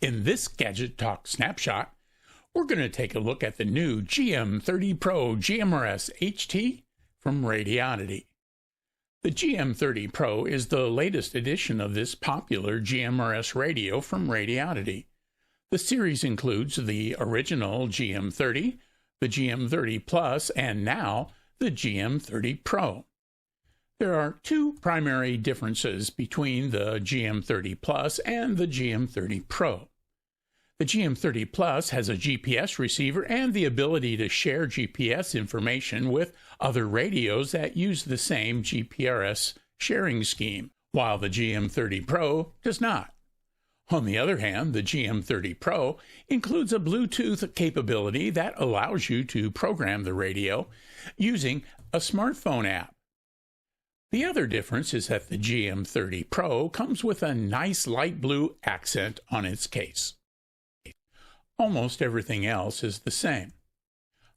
In this Gadget Talk Snapshot, we're going to take a look at the new GM-30 Pro GMRS HT from Radioddity. The GM-30 Pro is the latest edition of this popular GMRS radio from Radioddity. The series includes the original GM-30, the GM-30 Plus, and now the GM-30 Pro. There are two primary differences between the GM-30 Plus and the GM-30 Pro. The GM-30 Plus has a GPS receiver and the ability to share GPS information with other radios that use the same GPRS sharing scheme, while the GM-30 Pro does not. On the other hand, the GM-30 Pro includes a Bluetooth capability that allows you to program the radio using a smartphone app. The other difference is that the GM-30 Pro comes with a nice light blue accent on its case. Almost everything else is the same.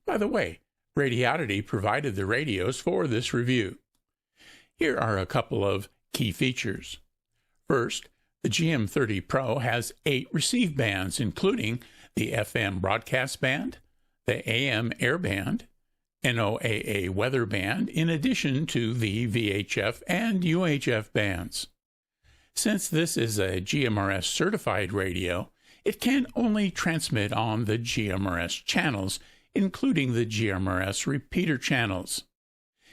By the way, Radioddity provided the radios for this review. Here are a couple of key features. First, the GM-30 Pro has 8 receive bands, including the FM broadcast band, the AM air band, NOAA weather band, in addition to the VHF and UHF bands. Since this is a GMRS certified radio, it can only transmit on the GMRS channels, including the GMRS repeater channels.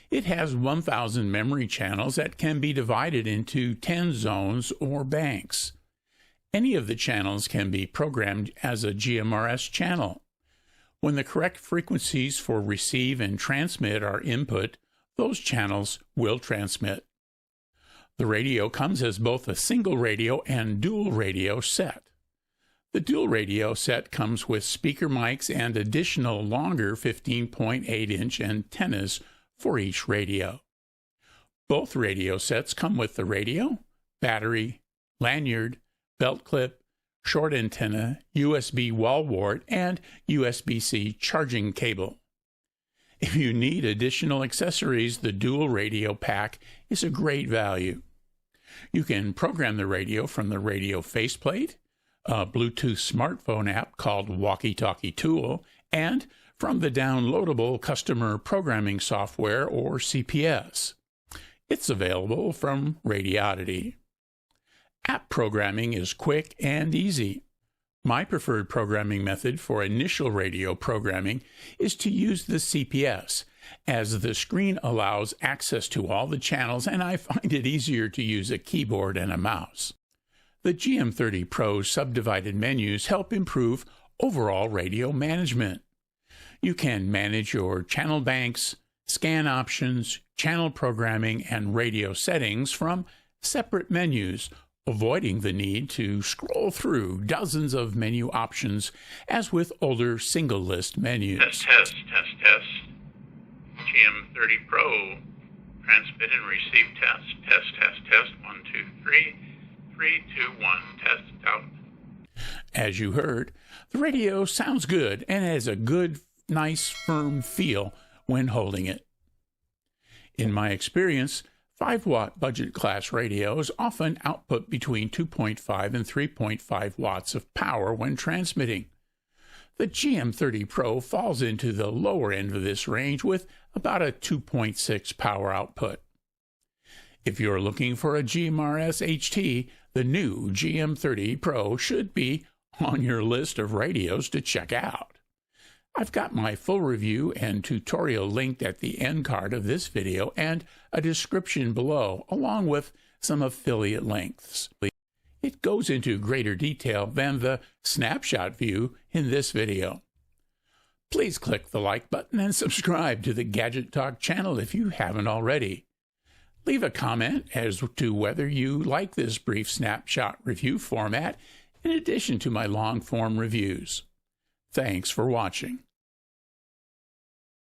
It has 1,000 memory channels that can be divided into 10 zones or banks. Any of the channels can be programmed as a GMRS channel. When the correct frequencies for receive and transmit are input, those channels will transmit. The radio comes as both a single radio and dual radio set. The dual radio set comes with speaker mics and additional longer 15.8-inch antennas for each radio. Both radio sets come with the radio, battery, lanyard, belt clip, short antenna, USB wall wart, and USB-C charging cable. If you need additional accessories, the dual radio pack is a great value. You can program the radio from the radio faceplate, a Bluetooth smartphone app called Walkie Talkie Tool, and from the downloadable customer programming software or CPS. It's available from Radioddity. App programming is quick and easy. My preferred programming method for initial radio programming is to use the CPS, as the screen allows access to all the channels and I find it easier to use a keyboard and a mouse. The GM-30 Pro's subdivided menus help improve overall radio management. You can manage your channel banks, scan options, channel programming, and radio settings from separate menus, avoiding the need to scroll through dozens of menu options as with older single-list menus. Test. GM-30 Pro. Transmit and receive test. Test. 1, 2, 3. 3, 2, 1. Test out. As you heard, the radio sounds good and has a good, nice, firm feel when holding it. In my experience, 5-watt budget class radios often output between 2.5 and 3.5 watts of power when transmitting. The GM-30 Pro falls into the lower end of this range with about a 2.6 power output. If you're looking for a GMRS HT, the new GM-30 Pro should be on your list of radios to check out. I've got my full review and tutorial linked at the end card of this video and a description below, along with some affiliate links. It goes into greater detail than the snapshot view in this video. Please click the like button and subscribe to the Gadget Talk channel if you haven't already. Leave a comment as to whether you like this brief snapshot review format in addition to my long-form reviews. Thanks for watching.